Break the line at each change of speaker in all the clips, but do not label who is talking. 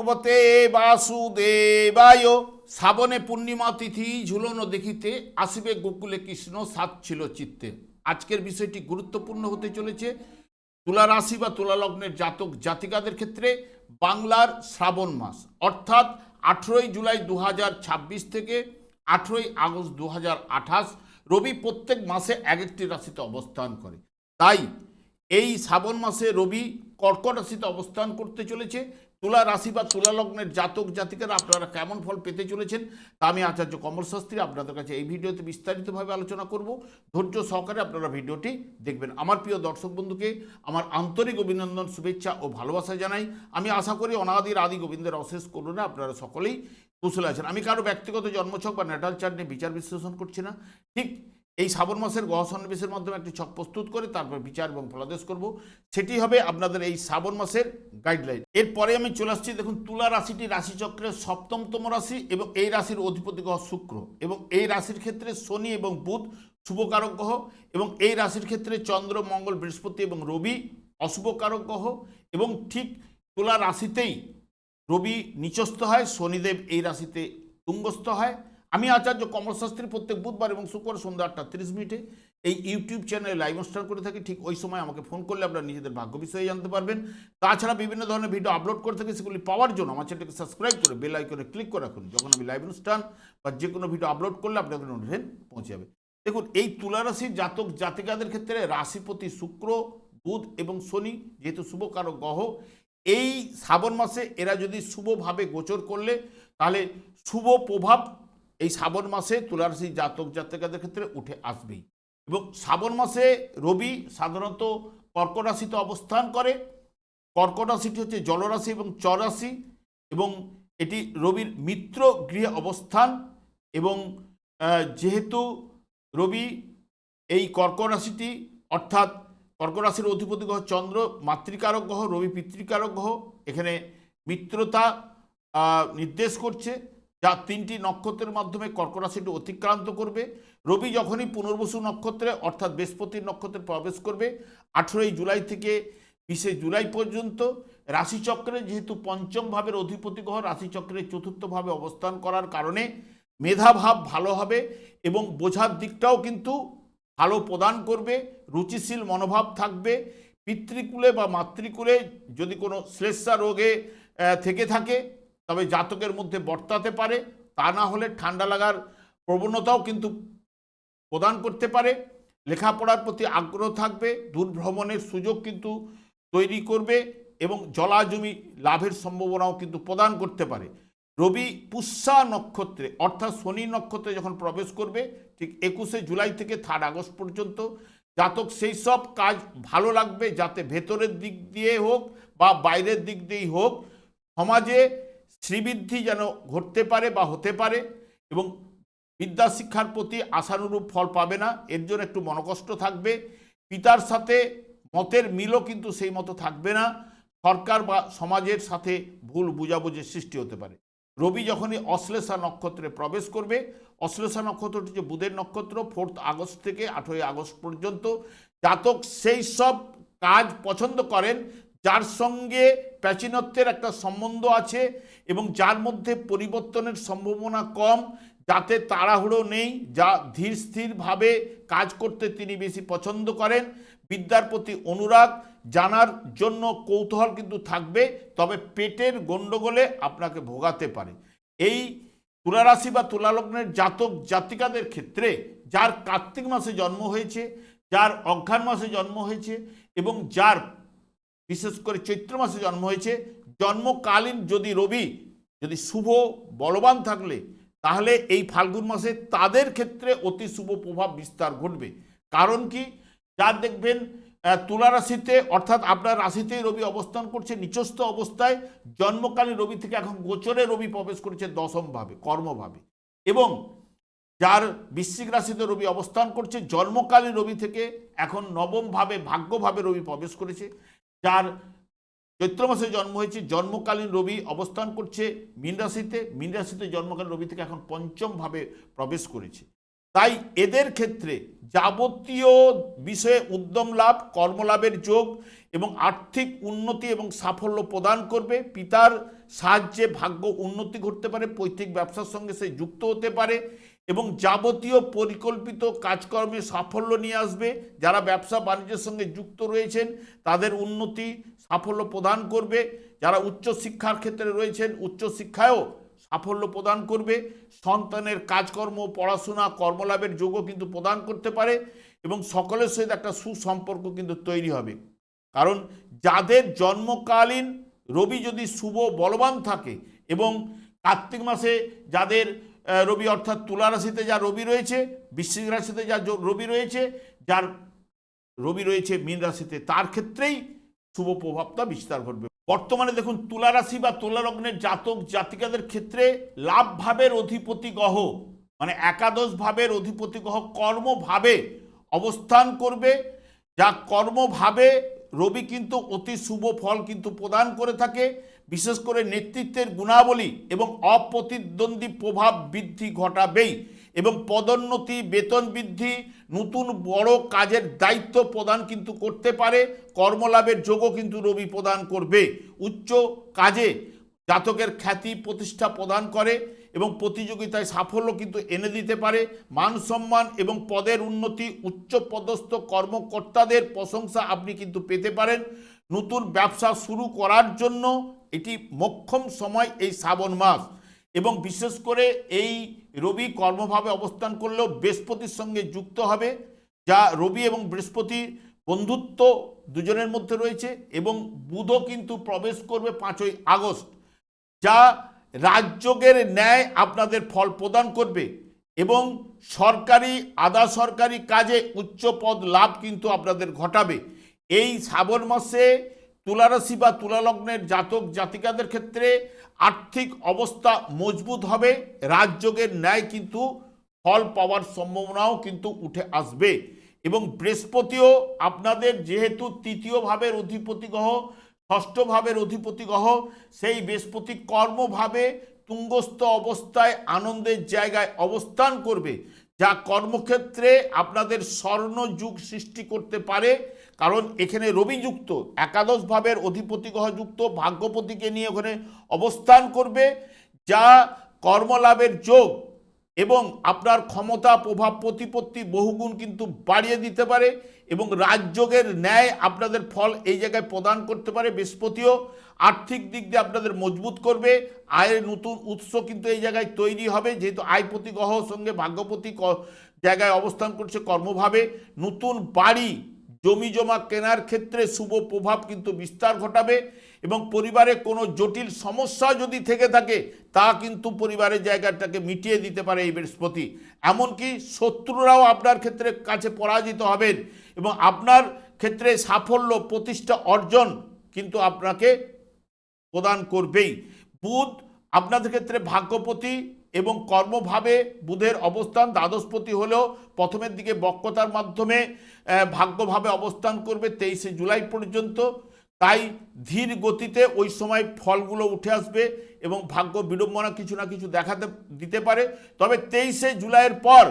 ভগবতে বাসুদেবায়। শ্রাবণে পূর্ণিমা তিথি ঝুলনো দেখিতে, আসিবে গোকুলে কৃষ্ণ সাত ছিল চিত্তে। আজকের বিষয়টি গুরুত্বপূর্ণ হতে চলেছে তুলা রাশি বা তুলা লগ্নের জাতক জাতিকাদের ক্ষেত্রে। বাংলার শ্রাবণ মাস অর্থাৎ 18ই জুলাই 2026 থেকে 18ই আগস্ট 2028 রবি প্রত্যেক মাসে এক একটি রাশিতে অবস্থান করে। তাই এই শ্রাবণ মাসে রবি কর্কট রাশিতে অবস্থান করতে চলেছে। তুলা রাশি বা তুলা লগ্নের জাতক জাতিকারা আপনারা কেমন ফল পেতে চলেছেন তা আমি আচার্য কমল শাস্ত্রী আপনাদের কাছে এই ভিডিওতে বিস্তারিতভাবে আলোচনা করব। ধৈর্য সহকারে আপনারা ভিডিওটি দেখবেন। আমার প্রিয় দর্শক বন্ধুকে আমার আন্তরিক অভিনন্দন, শুভেচ্ছা ও ভালোবাসা জানাই। আমি আশা করি অনাদির আদি গোবিন্দের অশেষ করুণা আপনারা সকলেই কুশলে আছেন। আমি কারো ব্যক্তিগত জন্মছক বা ন্যাটাল চার্ট নিয়ে বিচার বিশ্লেষণ করছি না। ঠিক এই শ্রাবণ মাসের গ্রহ সন্নিবেশের মাধ্যমে একটি ছক প্রস্তুত করে তারপর বিচার এবং ফলাদেশ করব, সেটি হবে আপনাদের এই শ্রাবণ মাসের গাইডলাইন। এরপরে আমি চলে আসছি, দেখুন তুলা রাশিটি রাশিচক্রের সপ্তমতম রাশি এবং এই রাশির অধিপতি গ্রহ শুক্র, এবং এই রাশির ক্ষেত্রে শনি এবং বুধ শুভকারক গ্রহ, এবং এই রাশির ক্ষেত্রে চন্দ্র, মঙ্গল, বৃহস্পতি এবং রবি অশুভকারক গ্রহ, এবং ঠিক তুলা রাশিতেই রবি নিচস্থ হয়, শনিদেব এই রাশিতে তুঙ্গস্থ হয়। আমি আচার্য কমল শাস্ত্রী প্রত্যেক বুধবার এবং শুক্রবার সন্ধ্যা 8:30 এই ইউটিউব চ্যানেলে লাইভ অনুষ্ঠান করে থাকি। ঠিক ওই সময় আমাকে ফোন করলে আপনারা নিজেদের ভাগ্য বিষয়ে জানতে পারবেন। তাছাড়া বিভিন্ন ধরনের ভিডিও আপলোড করে থাকি, সেগুলি পাওয়ার জন্য আমার চ্যানেলকে সাবস্ক্রাইব করে বেল আইকনে ক্লিক করে রাখুন। যখন আমি লাইভ অনুষ্ঠান বা যে কোনো ভিডিও আপলোড করলে আপনাদের নোটিফিকেশন পৌঁছে যাবে। দেখুন এই তুলা রাশির জাতক জাতিকাদের ক্ষেত্রে রাশিপতি শুক্র, বুধ এবং শনি যেহেতু শুভকারক গ্রহ, এই শ্রাবণ মাসে এরা যদি শুভভাবে গোচর করলে তাহলে শুভ প্রভাব এই শ্রাবণ মাসে তুলা রাশির জাতক জাতিকাদের ক্ষেত্রে উঠে আসবেই। এবং শ্রাবণ মাসে রবি সাধারণত কর্কট রাশিতে অবস্থান করে। কর্কট রাশিটি হচ্ছে জলরাশি এবং চরাশি, এবং এটি রবির মিত্র গৃহে অবস্থান। এবং যেহেতু রবি এই কর্কট রাশিটি অর্থাৎ কর্কট রাশির অধিপতি গ্রহ চন্দ্র মাতৃকারক গ্রহ, রবি পিতৃকারক গ্রহ, এখানে মিত্রতা নির্দেশ করছে, যা 3টি নক্ষত্রের মাধ্যমে কর্কট রাশিটি অতিক্রান্ত করবে। রবি যখনই পুনর্বসু নক্ষত্রে অর্থাৎ বৃহস্পতির নক্ষত্রে প্রবেশ করবে 18ই জুলাই থেকে 20শে জুলাই পর্যন্ত, রাশিচক্রে যেহেতু পঞ্চম ভাবের অধিপতি গ্রহ রাশিচক্রের চতুর্থ ভাবে অবস্থান করার কারণে মেধাভাব ভালো হবে এবং বোঝার দিকটাও কিন্তু ভালো প্রদান করবে, রুচিশীল মনোভাব থাকবে। পিতৃকুলে বা মাতৃকুলে যদি কোনো শ্লেষ্মা রোগে থেকে থাকে তবে জাতকের মধ্যে বর্তাতে পারে, তা না হলে ঠান্ডা লাগার প্রবণতাও কিন্তু প্রদান করতে পারে। লেখাপড়ার প্রতি আগ্রহ থাকবে, দূর ভ্রমণের সুযোগ কিন্তু তৈরি করবে এবং জলাজমি লাভের সম্ভাবনাও কিন্তু প্রদান করতে পারে। রবি পুষ্যা নক্ষত্রে অর্থাৎ শনি নক্ষত্রে যখন প্রবেশ করবে ঠিক 21শে জুলাই থেকে 3 আগস্ট পর্যন্ত, জাতক সেই সব কাজ ভালো লাগবে যাতে ভেতরের দিক দিয়ে হোক বা বাইরের দিক দিয়েই হোক সমাজে শ্রীবৃদ্ধি যেন ঘটতে পারে বা হতে পারে, এবং বিদ্যা শিক্ষার প্রতি আশানুরূপ ফল পাবে না, এর জন্য একটু মনকষ্ট থাকবে। পিতার সাথে মতের মিলও কিন্তু সেই মতো থাকবে না, সরকার বা সমাজের সাথে ভুল বুঝাবুঝির সৃষ্টি হতে পারে। রবি যখনই অশ্লেষা নক্ষত্রে প্রবেশ করবে, অশ্লেষা নক্ষত্রটি যে বুধের নক্ষত্র, 4 আগস্ট থেকে 18 আগস্ট পর্যন্ত, জাতক সেই সব কাজ পছন্দ করেন যার সঙ্গে প্রাচীনত্বের একটা সম্বন্ধ আছে এবং যার মধ্যে পরিবর্তনের সম্ভাবনা কম, যাতে তাড়াহুড়ো নেই, যা ধীর স্থিরভাবে কাজ করতে তিনি বেশি পছন্দ করেন। বিদ্যার প্রতি অনুরাগ, জানার জন্য কৌতূহল কিন্তু থাকবে, তবে পেটের গণ্ডগোলে আপনাকে ভোগাতে পারে। এই তুলা রাশি বা তুলা লগ্নের জাতক জাতিকাদের ক্ষেত্রে যার কার্তিক মাসে জন্ম হয়েছে, যার অঘ্রাণ মাসে জন্ম হয়েছে এবং যার বিশেষ করে চৈত্র মাসে জন্ম হয়েছে, জন্মকালীন যদি রবি যদি শুভ বলবান থাকলে তাহলে এই ফাল্গুন মাসে তাদের ক্ষেত্রে অতি শুভ প্রভাব বিস্তার ঘটবে। কারণ কি, যার দেখবেন তুলা রাশিতে অর্থাৎ আপনার রাশিতেই রবি অবস্থান করছে নিচস্থ অবস্থায়, জন্মকালীন রবি থেকে এখন গোচরে রবি প্রবেশ করেছে 10ম ভাবে কর্মভাবে, এবং যার বৃশ্চিক রাশিতে রবি অবস্থান করছে জন্মকালীন রবি থেকে এখন 9ম ভাবে ভাগ্যভাবে রবি প্রবেশ করেছে। যার চৈত্র মাসে জন্ম হয়েছে জন্মকালীন রবি অবস্থান করছে মীন রাশিতে, মীন রাশিতে জন্মকালীন রবি থেকে এখন 5ম ভাবে প্রবেশ করেছে। তাই এদের ক্ষেত্রে যাবতীয় বিষয়ে উদ্যম লাভ, কর্মলাভের যোগ এবং আর্থিক উন্নতি এবং সাফল্য প্রদান করবে। পিতার সাহায্যে ভাগ্য উন্নতি ঘটতে পারে, পৈতৃক ব্যবসার সঙ্গে সে যুক্ত হতে পারে এবং যাবতীয় পরিকল্পিত কাজকর্মে সাফল্য নিয়ে আসবে। যারা ব্যবসা বাণিজ্যের সঙ্গে যুক্ত রয়েছেন তাদের উন্নতি সাফল্য প্রদান করবে। যারা উচ্চশিক্ষার ক্ষেত্রে রয়েছেন উচ্চশিক্ষায়ও সাফল্য প্রদান করবে। সন্তানের কাজকর্ম, পড়াশোনা, কর্মলাভের যোগও কিন্তু প্রদান করতে পারে এবং সকলের সহিত একটা সুসম্পর্ক কিন্তু তৈরি হবে। কারণ যাদের জন্মকালীন রবি যদি শুভ বলবান থাকে এবং কার্তিক মাসে যাদের রবি অর্থাৎ তুলা রাশিতে যা রবি রয়েছে, বৃশ্চিক রাশিতে যা রবি রয়েছে, যার রবি রয়েছে মীন রাশিতে, তার ক্ষেত্রেই শুভ প্রভাবটা বিস্তার ঘটবে। বর্তমানে দেখুন তুলা রাশি বা তুলা লগ্নের জাতক জাতিকাদের ক্ষেত্রে লাভ ভাবের অধিপতি গ্রহ মানে একাদশ ভাবের অধিপতি গ্রহ কর্মভাবে অবস্থান করবে। যা কর্মভাবে রবি কিন্তু অতি শুভ ফল কিন্তু প্রদান করে থাকে। বিশেষ করে নেতৃত্বের গুণাবলী এবং অপ্রতিদ্বন্দ্বী প্রভাব বৃদ্ধি ঘটাবেই এবং পদোন্নতি, বেতন বৃদ্ধি, নতুন বড় কাজের দায়িত্ব প্রদান কিন্তু করতে পারে। কর্মলাভের যোগও কিন্তু রবি প্রদান করবে। উচ্চ কাজে জাতকের খ্যাতি প্রতিষ্ঠা প্রদান করে এবং প্রতিযোগিতায় সাফল্য কিন্তু এনে দিতে পারে। মান সম্মান এবং পদের উন্নতি, উচ্চ পদস্থ কর্মকর্তাদের প্রশংসা আপনি কিন্তু পেতে পারেন। নতুন ব্যবসা শুরু করার জন্য এটি মোক্ষম সময় এই শ্রাবণ মাস এবং বিশেষ করে এই রবি কর্মভাবে অবস্থান করলেও বৃহস্পতির সঙ্গে যুক্ত হবে, যা রবি এবং বৃহস্পতির বন্ধুত্ব দুজনের মধ্যে রয়েছে এবং বুধও কিন্তু প্রবেশ করবে 5ই আগস্ট, যা রাজযোগের ন্যায় আপনাদের ফল প্রদান করবে এবং সরকারি আধা সরকারি কাজে উচ্চ পদ লাভ কিন্তু আপনাদের ঘটাবে। এই শ্রাবণ মাসে তুলারাশি বা তুলালগ্নের জাতক জাতিকাদের ক্ষেত্রে আর্থিক অবস্থা মজবুত হবে, রাজযোগের ন্যায় কিন্তু ফল পাওয়ার সম্ভাবনাও কিন্তু উঠে আসবে এবং বৃহস্পতিও আপনাদের যেহেতু তৃতীয় ভাবের অধিপতি গ্রহ, ষষ্ঠ ভাবের অধিপতি গ্রহ, সেই বৃহস্পতি কর্মভাবে তুঙ্গস্থ অবস্থায় আনন্দের জায়গায় অবস্থান করবে, যা কর্মক্ষেত্রে আপনাদের স্বর্ণযুগ সৃষ্টি করতে পারে। কারণ এখানে রবি যুক্ত, একাদশ ভাবের অধিপতি গ্রহ যুক্ত, ভাগ্যপতিকে নিয়ে ওখানে অবস্থান করবে, যা কর্মলাভের যোগ এবং আপনার ক্ষমতা, প্রভাব, প্রতিপত্তি বহুগুণ কিন্তু বাড়িয়ে দিতে পারে এবং রাজযোগের ন্যায় আপনাদের ফল এই জায়গায় প্রদান করতে পারে। বৃহস্পতিও আর্থিক দিক দিয়ে আপনাদের মজবুত করবে, আয়ের নতুন উৎস কিন্তু এই জায়গায় তৈরি হবে, যেহেতু আয়পতি গ্রহ সঙ্গে ভাগ্যপতি জায়গায় অবস্থান করছে কর্মভাবে। নতুন বাড়ি জমি জমা কেনার ক্ষেত্রে শুভ প্রভাব কিন্তু বিস্তার ঘটাবে এবং পরিবারে কোনো জটিল সমস্যা যদি থেকে থাকে তা কিন্তু পরিবারের জায়গাটাকে মিটিয়ে দিতে পারে এই বৃহস্পতি। এমনকি শত্রুরাও আপনার ক্ষেত্রে কাছে পরাজিত হবেন এবং আপনার ক্ষেত্রে সাফল্য প্রতিষ্ঠা অর্জন কিন্তু আপনাকে প্রদান করবেই। বুধ আপনাদের ক্ষেত্রে ভাগ্যপতি এবং কর্মভাবে বুধের অবস্থান দ্বাদশপতি হলেও প্রথমের দিকে বক্রতার মাধ্যমে ভাগ্যভাবে অবস্থান করবে 23শে জুলাই পর্যন্ত। তাই ধীর গতিতে ওই সময় ফলগুলো উঠে আসবে এবং ভাগ্য বিড়ম্বনা কিছু না কিছু দেখাতে দিতে পারে। তবে 23শে জুলাইয়ের পর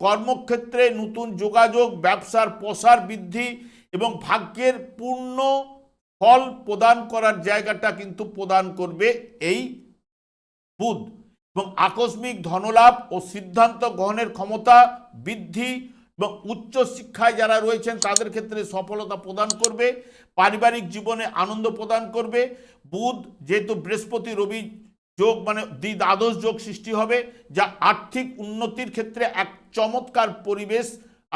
কর্মক্ষেত্রে নতুন যোগাযোগ, ব্যবসার প্রসার বৃদ্ধি এবং ভাগ্যের পূর্ণ ফল প্রদান করার জায়গাটা কিন্তু প্রদান করবে এই বুধ এবং আকস্মিক ধনলাভ ও সিদ্ধান্ত গ্রহণের ক্ষমতা বৃদ্ধি এবং উচ্চশিক্ষায় যারা রয়েছেন তাদের ক্ষেত্রে সফলতা প্রদান করবে, পারিবারিক জীবনে আনন্দ প্রদান করবে। বুধ যেহেতু বৃহস্পতি রবি যোগ মানে দ্বাদশ যোগ সৃষ্টি হবে, যা আর্থিক উন্নতির ক্ষেত্রে এক চমৎকার পরিবেশ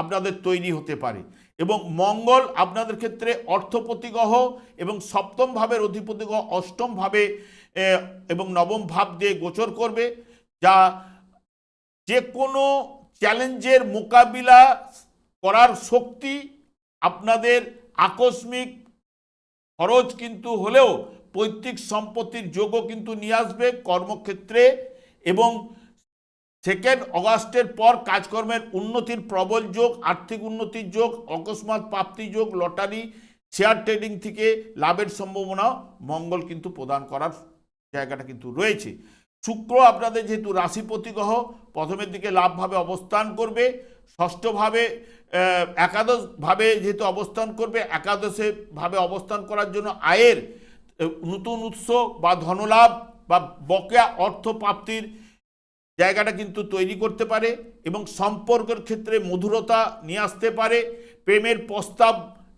আপনাদের তৈরি হতে পারে এবং মঙ্গল আপনাদের ক্ষেত্রে অর্থপতি গ্রহ এবং সপ্তম ভাবের অধিপতি গ্রহ অষ্টম ভাবে এবং নবম ভাব দিয়ে গোচর করবে, যা যে কোনো চ্যালেঞ্জের মোকাবিলা করার শক্তি আপনাদের আকস্মিক খরচ কিন্তু হলেও পৈতৃক সম্পত্তির যোগও কিন্তু নিয়ে আসবে কর্মক্ষেত্রে এবং 2 আগস্টের পর কাজকর্মের উন্নতির প্রবল যোগ, আর্থিক উন্নতির যোগ, অকস্মাৎ প্রাপ্তি যোগ, লটারি, শেয়ার ট্রেডিং থেকে লাভের সম্ভাবনা মঙ্গল কিন্তু প্রদান করার জায়গাটা কিন্তু রয়েছে। শুক্র আপনাদের যেহেতু রাশিপতি গ্রহ প্রথমের দিকে লাভভাবে অবস্থান করবে, ষষ্ঠভাবে একাদশভাবে যেহেতু অবস্থান করবে, একাদশে ভাবে অবস্থান করার জন্য আয়ের নতুন উৎস বা ধনলাভ বা বকেয়া অর্থ প্রাপ্তির জায়গাটা কিন্তু তৈরি করতে পারে এবং সম্পর্কের ক্ষেত্রে মধুরতা নিয়ে আসতে পারে। প্রেমের প্রস্তাব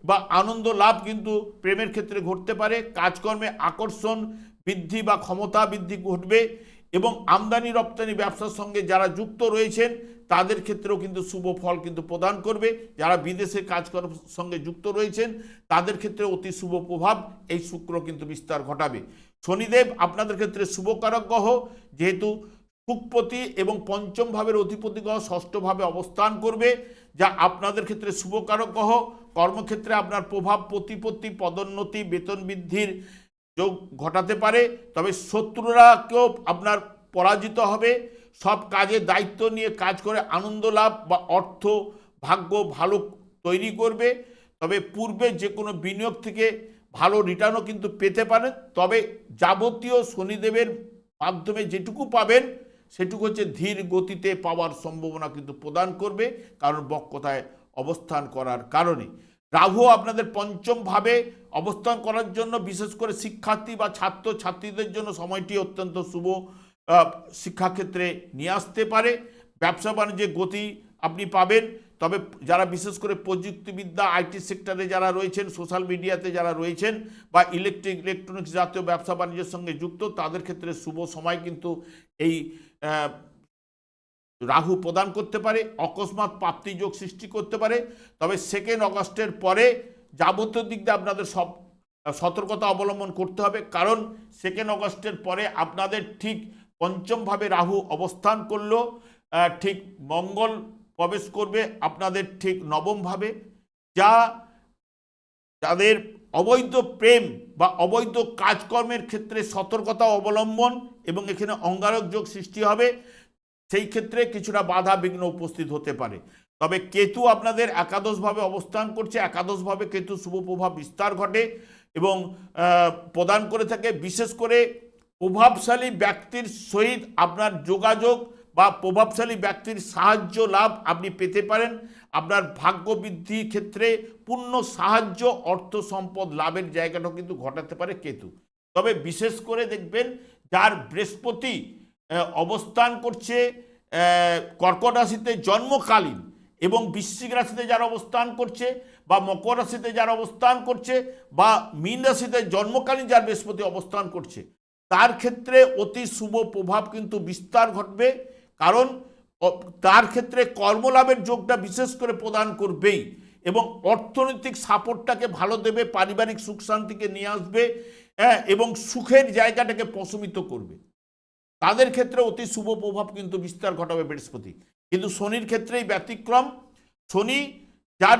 বা আনন্দ লাভ কিন্তু প্রেমের ক্ষেত্রে ঘটতে পারে। কাজকর্মে আকর্ষণ বৃদ্ধি বা ক্ষমতা বৃদ্ধি ঘটবে এবং আমদানি রপ্তানি ব্যবসার সঙ্গে যারা যুক্ত রয়েছেন তাদের ক্ষেত্রেও কিন্তু শুভ ফল কিন্তু প্রদান করবে। যারা বিদেশে কাজকর্মের সঙ্গে যুক্ত রয়েছেন তাদের ক্ষেত্রে অতি শুভ প্রভাব এই শুক্র কিন্তু বিস্তার ঘটাবে। শনিদেব আপনাদের ক্ষেত্রে শুভকারক গ্রহ, যেহেতু সুখপতি এবং পঞ্চম ভাবের অধিপতি গ্রহ ষষ্ঠভাবে অবস্থান করবে, যা আপনাদের ক্ষেত্রে শুভকারক গ্রহ। কর্মক্ষেত্রে আপনার প্রভাব প্রতিপত্তি পদোন্নতি বেতন বৃদ্ধির যোগ ঘটাতে পারে, তবে শত্রুরাকেও আপনার পরাজিত হবে। সব কাজে দায়িত্ব নিয়ে কাজ করে আনন্দ লাভ বা অর্থ ভাগ্য ভালো তৈরি করবে। তবে পূর্বে যে কোনো বিনিয়োগ থেকে ভালো রিটার্নও কিন্তু পেতে পারেন, তবে যাবতীয় শনিদেবের মাধ্যমে যেটুকু পাবেন সেটুকু হচ্ছে ধীর গতিতে পাওয়ার সম্ভাবনা কিন্তু প্রদান করবে, কারণ বক্রতায় অবস্থান করার কারণে। রাহু আপনাদের পঞ্চম ভাবে অবস্থান করার জন্য বিশেষ করে শিক্ষার্থী বা ছাত্র ছাত্রীদের জন্য সময়টি অত্যন্ত শুভ শিক্ষাক্ষেত্রে নিয়ে আসতে পারে। ব্যবসা বাণিজ্যে গতি আপনি পাবেন, তবে যারা বিশেষ করে প্রযুক্তিবিদ্যা আইটি সেক্টরে যারা রয়েছেন, সোশ্যাল মিডিয়াতে যারা রয়েছেন বা ইলেকট্রনিক্স জাতীয় ব্যবসা বাণিজ্যের সঙ্গে যুক্ত তাদের ক্ষেত্রে শুভ সময় কিন্তু এই রাহু প্রদান করতে পারে। অকস্মাৎ প্রাপ্তি যোগ সৃষ্টি করতে পারে, তবে 2 অগস্টের পরে যাবতীয় দিক দিয়ে আপনাদের সব সতর্কতা অবলম্বন করতে হবে, কারণ 2 অগস্টের পরে আপনাদের ঠিক পঞ্চমভাবে রাহু অবস্থান করলো, ঠিক মঙ্গল প্রবেশ করবে আপনাদের ঠিক নবমভাবে, যা যাদের অবৈধ প্রেম বা অবৈধ কাজকর্মের ক্ষেত্রে সতর্কতা অবলম্বন এবং এখানে অঙ্গারক যোগ সৃষ্টি হবে, সেই ক্ষেত্রে কিছুটা বাধা বিঘ্ন উপস্থিত হতে পারে। তবে কেতু আপনাদের একাদশভাবে অবস্থান করছে, একাদশভাবে কেতু শুভ প্রভাব বিস্তার ঘটে এবং প্রদান করে থাকে। বিশেষ করে প্রভাবশালী ব্যক্তির সহিত আপনার যোগাযোগ বা প্রভাবশালী ব্যক্তির সাহায্য লাভ আপনি পেতে পারেন। আপনার ভাগ্য বৃদ্ধির ক্ষেত্রে পূর্ণ সাহায্য অর্থ সম্পদ লাভের জায়গাটাও কিন্তু ঘটাতে পারে কেতু। তবে বিশেষ করে দেখবেন যার বৃহস্পতি অবস্থান করছে কর্কট রাশিতে জন্মকালীন এবং বৃশ্চিক রাশিতে যারা অবস্থান করছে বা মকর রাশিতে যারা অবস্থান করছে বা মীন রাশিতে জন্মকালীন যার বৃহস্পতি অবস্থান করছে তার ক্ষেত্রে অতি শুভ প্রভাব কিন্তু বিস্তার ঘটবে, কারণ তার ক্ষেত্রে কর্মলাভের যোগটা বিশেষ করে প্রদান করবেই এবং অর্থনৈতিক সাপোর্টটাকে ভালো দেবে, পারিবারিক সুখ শান্তিকে নিয়ে আসবে এবং সুখের জায়গাটাকে প্রশমিত করবে। তাদের ক্ষেত্রে অতি শুভ প্রভাব কিন্তু বিস্তার ঘটাবে বৃহস্পতি। কিন্তু শনির ক্ষেত্রেই ব্যতিক্রম। শনি যার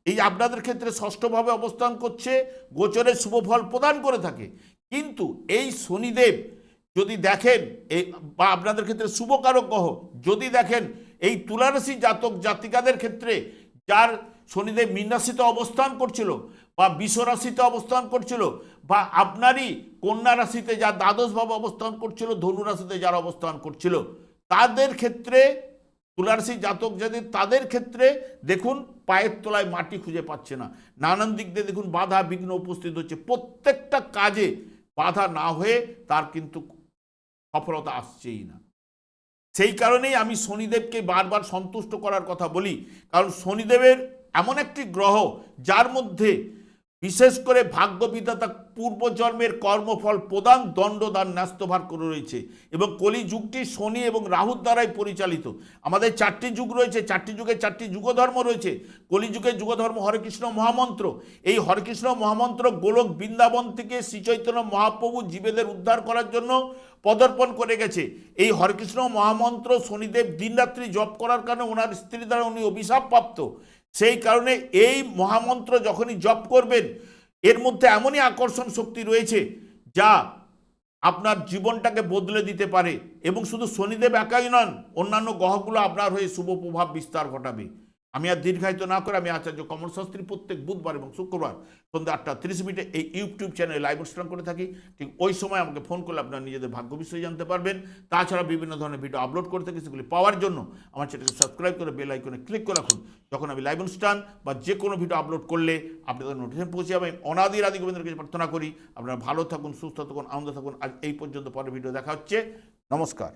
এই আপনাদের ক্ষেত্রে ষষ্ঠভাবে অবস্থান করছে, গোচরে শুভ ফল প্রদান করে থাকে, কিন্তু এই শনিদেব যদি দেখেন বা আপনাদের ক্ষেত্রে শুভকারক গ্রহ যদি দেখেন এই তুলারাশি জাতক জাতিকাদের ক্ষেত্রে যার শনিদেব মীন রাশিতে অবস্থান করছিল বা বৃষ রাশিতে অবস্থান করছিল বা আপনারই কন্যা রাশিতে যা দ্বাদশভাবে অবস্থান করছিল, ধনু রাশিতে যারা অবস্থান করছিল, তাদের ক্ষেত্রে তুলারাশি জাতক যাদের তাদের ক্ষেত্রে দেখুন পায়ের তলায় মাটি খুঁজে পাচ্ছে না, নানান দিক দিয়ে দেখুন বাধা বিঘ্ন উপস্থিত হচ্ছে, প্রত্যেকটা কাজে বাধা না হয়ে তার কিন্তু সফলতা আসছেই না। সেই কারণেই আমি শনিদেবকে বারবার সন্তুষ্ট করার কথা বলি, কারণ শনিদেবের এমন একটি গ্রহ যার মধ্যে বিশেষ করে ভাগ্যবিধাতা পূর্বজন্মের কর্মফল প্রদান দণ্ডদান ন্যস্তভার করে রয়েছে এবং কলিযুগটি শনি এবং রাহুর দ্বারাই পরিচালিত। আমাদের 4টি যুগ রয়েছে, 4টি যুগে 4টি যুগধর্ম রয়েছে। কলিযুগের যুগধর্ম হরেকৃষ্ণ মহামন্ত্র। এই হরেকৃষ্ণ মহামন্ত্র গোলক বৃন্দাবন থেকে শ্রীচৈতন্য মহাপ্রভু জীবেদের উদ্ধার করার জন্য পদার্পণ করে গেছে। এই হরেকৃষ্ণ মহামন্ত্র শনিদেব দিনরাত্রি জপ করার কারণে ওনার স্ত্রী দ্বারা উনি অভিশাপ প্রাপ্ত। সেই কারণে এই মহামন্ত্র যখনই জপ করবেন এর মধ্যে এমনই আকর্ষণ শক্তি রয়েছে যা আপনার জীবনটাকে বদলে দিতে পারে এবং শুধু শনিদেব একাই নন, অন্যান্য গ্রহগুলো আপনার হয়ে শুভ প্রভাব বিস্তার ঘটাবে। আমি আর দীর্ঘায়িত না করে আমি আচার্য কমল শাস্ত্রী প্রত্যেক বুধবার এবং শুক্রবার সন্ধ্যা 8:30 এই ইউটিউব চ্যানেলে লাইভ অনুষ্ঠান করে থাকি। ঠিক ওই সময় আমাকে ফোন করলে আপনারা নিজেদের ভাগ্য বিষয়ে জানতে পারবেন। তাছাড়া বিভিন্ন ধরনের ভিডিও আপলোড করে থাকি, সেগুলি পাওয়ার জন্য আমার চ্যানেলকে সাবস্ক্রাইব করে বেল আইকনে ক্লিক করে রাখুন। যখন আমি লাইভ অনুষ্ঠান বা যে কোনো ভিডিও আপলোড করলে আপনাদের নোটিফিকেশন পৌঁছে যাবে। অনাদি আদি গোবিন্দের কাছে প্রার্থনা করি আপনারা ভালো থাকুন, সুস্থ থাকুন, আনন্দ থাকুন। আজ এই পর্যন্ত, পরের ভিডিও দেখা হচ্ছে। নমস্কার।